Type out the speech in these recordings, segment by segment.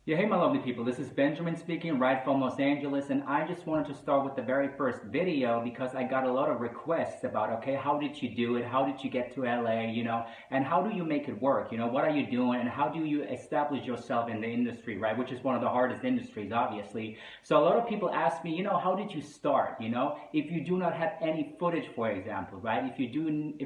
Yeah, hey my lovely people, this is Benjamin speaking right from Los Angeles, and I just wanted to start with the very first video because I got a lot of requests about, okay, how did you do it? How did you get to LA, and how do you make it work? What are you doing and how do you establish yourself in the industry, right? Which is one of the hardest industries, obviously. So a lot of people ask me, how did you start? If you do not have any footage, for example, right? If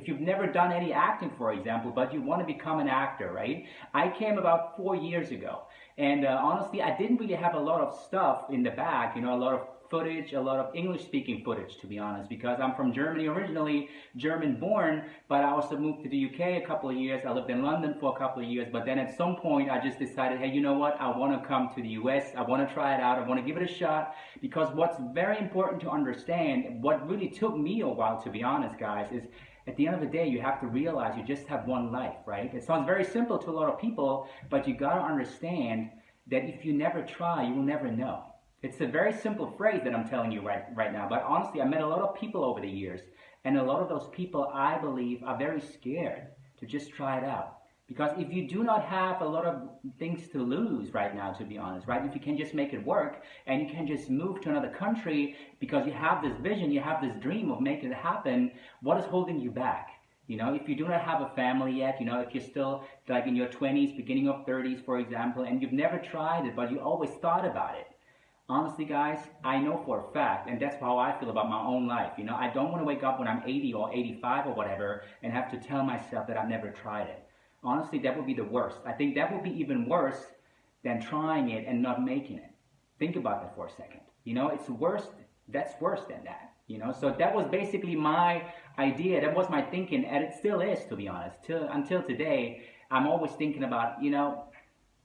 you've never done any acting, for example, but you want to become an actor, right? I came about 4 years ago. And honestly, I didn't really have a lot of stuff in the back, a lot of footage, a lot of English-speaking footage, to be honest, because I'm from Germany originally, German-born, but I also moved to the UK a couple of years. I lived in London for a couple of years, but then at some point I just decided, hey, you know what? I want to come to the US. I want to try it out. I want to give it a shot, because what's very important to understand, what really took me a while, to be honest, guys, is at the end of the day, you have to realize you just have one life, right? It sounds very simple to a lot of people, but you got to understand that if you never try, you will never know. It's a very simple phrase that I'm telling you right now, but honestly, I met a lot of people over the years, and a lot of those people, I believe, are very scared to just try it out. Because if you do not have a lot of things to lose right now, to be honest, right? If you can just make it work and you can just move to another country because you have this vision, you have this dream of making it happen, what is holding you back? If you do not have a family yet, if you're still like in your 20s, beginning of 30s, for example, and you've never tried it, but you always thought about it. Honestly, guys, I know for a fact, and that's how I feel about my own life. I don't want to wake up when I'm 80 or 85 or whatever and have to tell myself that I've never tried it. Honestly, that would be the worst. I think that would be even worse than trying it and not making it. Think about that for a second. It's worse. That's worse than that. So that was basically my idea. That was my thinking, and it still is, to be honest. Until today, I'm always thinking about,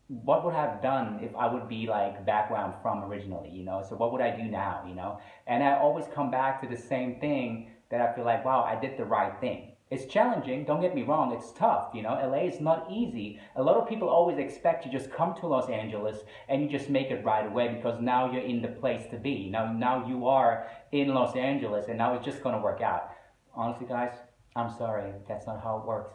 what would I have done if I would be like back where I'm from originally, So what would I do now, And I always come back to the same thing, that I feel like, wow, I did the right thing. It's challenging, don't get me wrong, it's tough, LA is not easy. A lot of people always expect you just come to Los Angeles and you just make it right away because now you're in the place to be. Now you are in Los Angeles and now it's just gonna work out. Honestly, guys, I'm sorry, that's not how it works,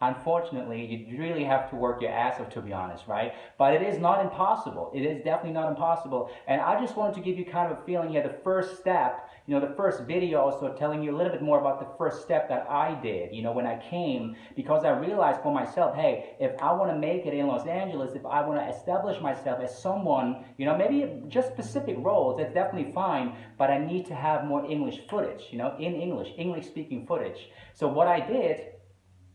Unfortunately, you really have to work your ass off, to be honest, right? But it is not impossible. It is definitely not impossible. And I just wanted to give you kind of a feeling here, the first step, the first video also telling you a little bit more about the first step that I did, when I came, because I realized for myself, hey, if I want to make it in Los Angeles, if I want to establish myself as someone, maybe just specific roles, that's definitely fine, but I need to have more English footage, in English-speaking footage. So what I did,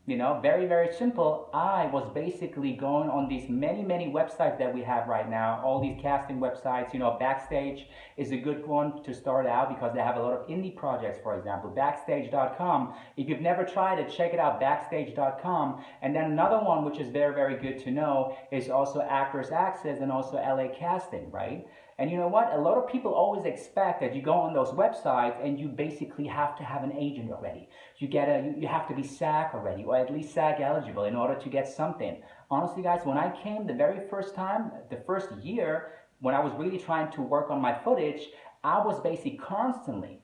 very, very simple. I was basically going on these many, many websites that we have right now, all these casting websites. Backstage is a good one to start out because they have a lot of indie projects, for example. Backstage.com. If you've never tried it, check it out, backstage.com. And then another one, which is very, very good to know, is also Actors Access and also LA Casting, right? And you know what? A lot of people always expect that you go on those websites and you basically have to have an agent already. You have to be SAG already, or at least SAG eligible in order to get something. Honestly, guys, when I came the very first time, the first year, when I was really trying to work on my footage, I was basically constantly,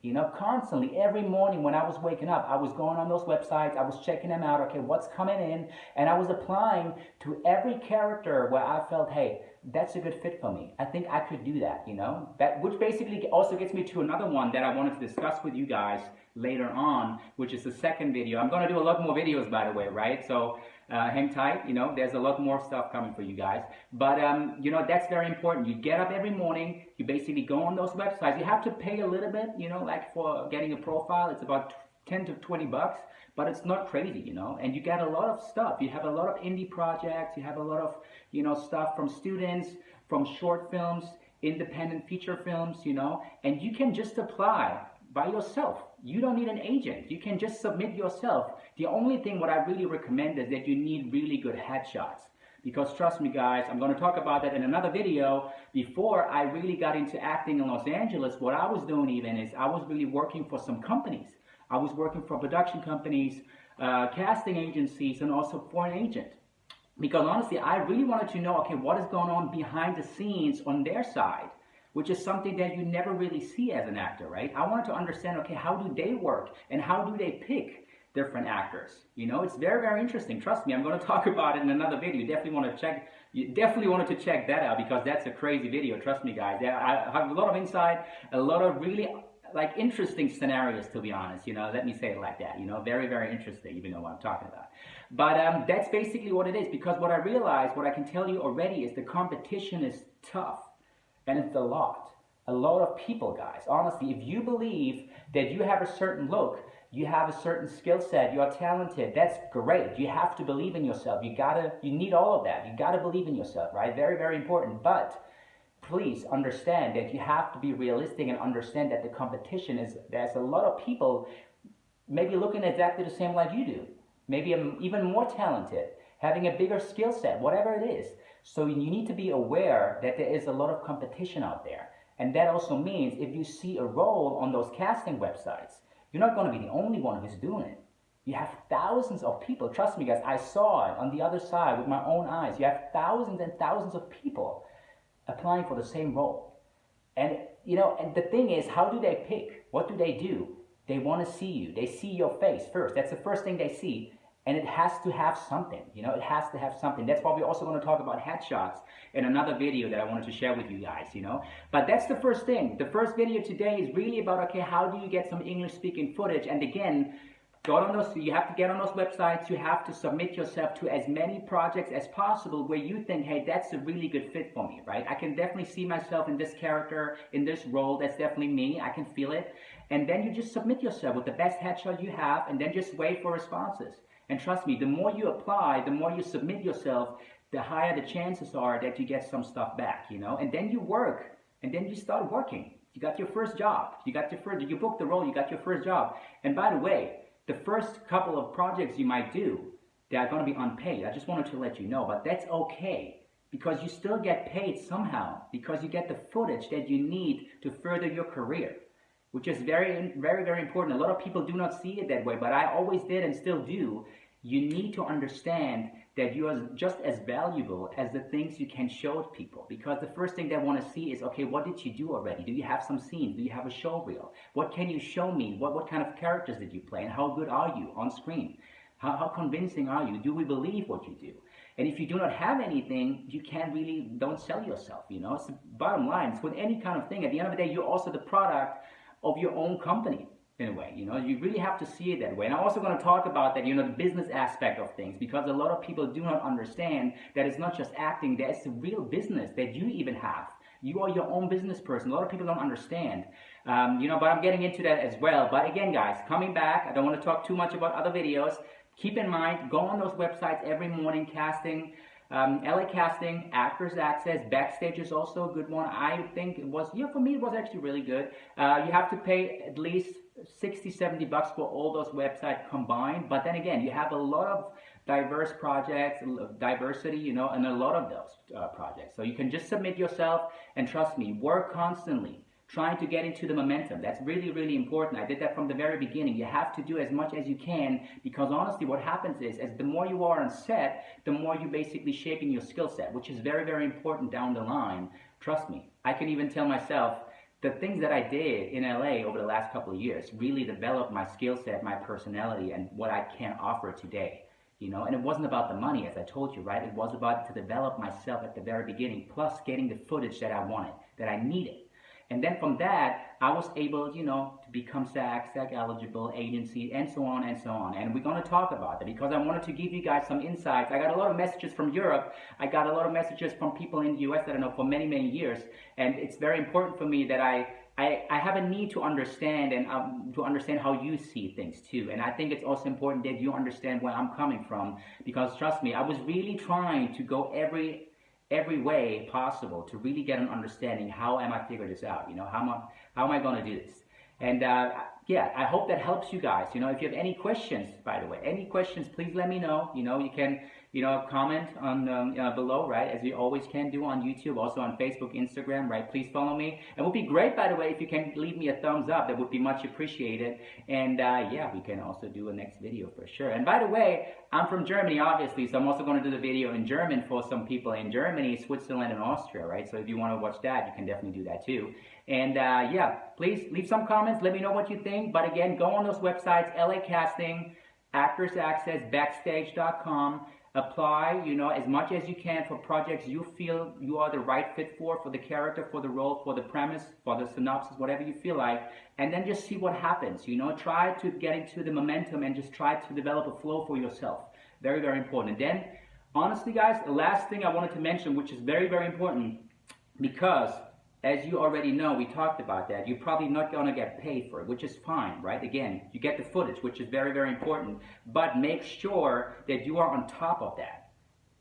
every morning when I was waking up, I was going on those websites, I was checking them out, okay, what's coming in, and I was applying to every character where I felt, hey, that's a good fit for me. I think I could do that, which basically also gets me to another one that I wanted to discuss with you guys later on, which is the second video. I'm going to do a lot more videos, by the way, right? So hang tight, there's a lot more stuff coming for you guys. But, that's very important. You get up every morning, you basically go on those websites. You have to pay a little bit, like for getting a profile, it's about 10 to 20 bucks, but it's not crazy, and you get a lot of stuff. You have a lot of indie projects, you have a lot of, stuff from students, from short films, independent feature films, and you can just apply by yourself. You don't need an agent. You can just submit yourself. The only thing what I really recommend is that you need really good headshots. Because trust me, guys, I'm going to talk about that in another video. Before I really got into acting in Los Angeles, what I was doing even is I was really working for some companies. I was working for production companies, casting agencies, and also for an agent. Because honestly, I really wanted to know, okay, what is going on behind the scenes on their side, which is something that you never really see as an actor, right? I wanted to understand, okay, how do they work and how do they pick different actors? It's very, very interesting. Trust me, I'm going to talk about it in another video. You definitely want to You definitely wanted to check that out because that's a crazy video. Trust me, guys. Yeah, I have a lot of insight, a lot of really like interesting scenarios, to be honest. Let me say it like that. Very, very interesting, even know what I'm talking about. But that's basically what it is, because what I realized, what I can tell you already, is the competition is tough, and it's a lot of people, guys. Honestly, if you believe that you have a certain look, you have a certain skill set, you're talented, that's great. You have to believe in yourself. You need all of that. You gotta believe in yourself, right? Very, very important. But please understand that you have to be realistic and understand that the competition there's a lot of people maybe looking exactly the same like you do. Maybe even more talented, having a bigger skill set, whatever it is. So you need to be aware that there is a lot of competition out there. And that also means if you see a role on those casting websites, you're not going to be the only one who's doing it. You have thousands of people. Trust me, guys, I saw it on the other side with my own eyes. You have thousands and thousands of people applying for the same role. And and the thing is, how do they pick? What do? They want to see you. They see your face first. That's the first thing they see. And it has to have something, it has to have something. That's why we're also going to talk about headshots in another video that I wanted to share with you guys, But that's the first thing. The first video today is really about, okay, how do you get some English speaking footage? And again, you have to get on those websites. You have to submit yourself to as many projects as possible where you think, hey, that's a really good fit for me, right? I can definitely see myself in this character, in this role. That's definitely me. I can feel it. And then you just submit yourself with the best headshot you have, and then just wait for responses. And trust me, the more you apply, the more you submit yourself, the higher the chances are that you get some stuff back, And then you work, and then you start working. You got your first job. You booked the role, you got your first job. And by the way, the first couple of projects you might do, they are going to be unpaid. I just wanted to let you know, but that's okay, because you still get paid somehow, because you get the footage that you need to further your career, which is very, very, very important. A lot of people do not see it that way, but I always did and still do. You need to understand that you are just as valuable as the things you can show people, because the first thing they want to see is, okay, what did you do already? Do you have some scenes? Do you have a show reel? What can you show me? What kind of characters did you play, and how good are you on screen? How convincing are you? Do we believe what you do? And if you do not have anything, you don't sell yourself, It's the bottom line. It's with any kind of thing. At the end of the day, you're also the product of your own company. In a way, you really have to see it that way. And I'm also going to talk about that, the business aspect of things, because a lot of people do not understand that it's not just acting, there's a real business that you even have. You are your own business person. A lot of people don't understand, but I'm getting into that as well. But again, guys, coming back, I don't want to talk too much about other videos. Keep in mind, go on those websites every morning, casting, LA Casting, Actors Access, Backstage is also a good one. I think it was, for me, it was actually really good. You have to pay at least $60-70 for all those websites combined. But then again, you have a lot of diverse projects, diversity, and a lot of those projects. So you can just submit yourself, and trust me, work constantly, trying to get into the momentum. That's really, really important. I did that from the very beginning. You have to do as much as you can, because honestly what happens is, as the more you are on set, the more you're basically shaping your skill set, which is very, very important down the line. Trust me. I can even tell myself the things that I did in LA over the last couple of years really developed my skill set, my personality, and what I can offer today. And it wasn't about the money, as I told you, right? It was about to develop myself at the very beginning, plus getting the footage that I wanted, that I needed. And then from that, I was able, to become SAG eligible, agency, and so on and so on. And we're going to talk about that, because I wanted to give you guys some insights. I got a lot of messages from Europe. I got a lot of messages from people in the US that I know for many, many years. And it's very important for me that I have a need to understand, and to understand how you see things too. And I think it's also important that you understand where I'm coming from, because trust me, I was really trying to go every way possible to really get an understanding. How am I figuring this out? How am I going to do this? And yeah, I hope that helps you guys. If you have any questions, by the way, please let me know. You can comment on below, right, as you always can do on YouTube, also on Facebook, Instagram, right? Please follow me. It would be great, by the way, if you can leave me a thumbs up. That would be much appreciated. And yeah, we can also do a next video for sure. And by the way, I'm from Germany, obviously, so I'm also going to do the video in German for some people in Germany, Switzerland, and Austria, right? So if you want to watch that, you can definitely do that too. And yeah, please leave some comments. Let me know what you think. But again, go on those websites, LA Casting, Actors Access, Backstage.com, apply, you know, as much as you can for projects you feel you are the right fit for the character, for the role, for the premise, for the synopsis, whatever you feel like, and then just see what happens, you know. Try to get into the momentum and just try to develop a flow for yourself. Very, very important. And then, honestly, guys, the last thing I wanted to mention, which is very, very important, because as you already know, we talked about that, you're probably not going to get paid for it, which is fine, right? Again, you get the footage, which is very, very important, but make sure that you are on top of that.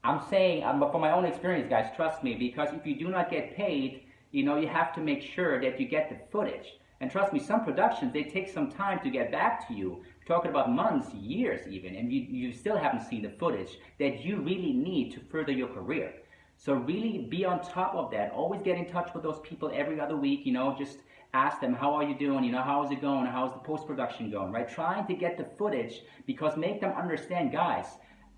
I'm saying, from my own experience, guys, trust me, because if you do not get paid, you know, you have to make sure that you get the footage. And trust me, some productions, they take some time to get back to you. We're talking about months, years even, and you still haven't seen the footage that you really need to further your career. So really be on top of that. Always get in touch with those people every other week, you know, just ask them, how are you doing? You know, how is it going? How's the post-production going, right? Trying to get the footage, because make them understand, guys,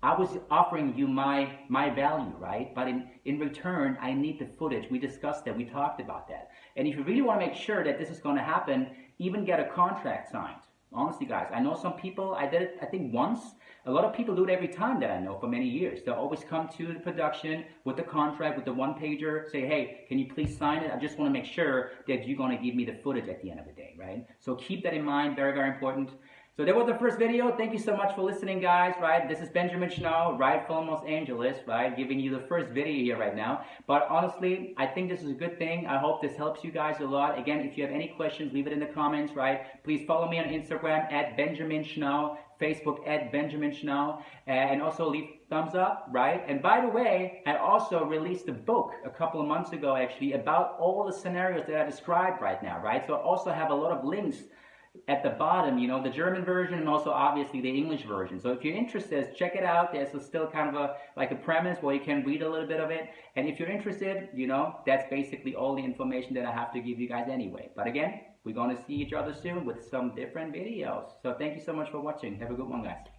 I was offering you my value, right? But in return, I need the footage. We discussed that. We talked about that. And if you really want to make sure that this is going to happen, even get a contract signed. Honestly, guys, I know some people, I did it, I think once. A lot of people do it every time that I know for many years. They'll always come to the production with the contract, with the one-pager, say, hey, can you please sign it? I just want to make sure that you're going to give me the footage at the end of the day, right? So keep that in mind, very, very important. So that was the first video. Thank you so much for listening, guys, right? This is Benjamin Schnau, right from Los Angeles, right? Giving you the first video here right now. But honestly, I think this is a good thing. I hope this helps you guys a lot. Again, if you have any questions, leave it in the comments, right? Please follow me on Instagram at Benjamin Schnau, Facebook at Benjamin Schnau, and also leave thumbs up, right? And by the way, I also released a book a couple of months ago, actually, about all the scenarios that I described right now, right? So I also have a lot of links at the bottom, you know, the German version and also obviously the English version. So if you're interested, check it out. There's still kind of like a premise where you can read a little bit of it. And if you're interested, you know, that's basically all the information that I have to give you guys anyway. But again, we're going to see each other soon with some different videos. So thank you so much for watching. Have a good one, guys.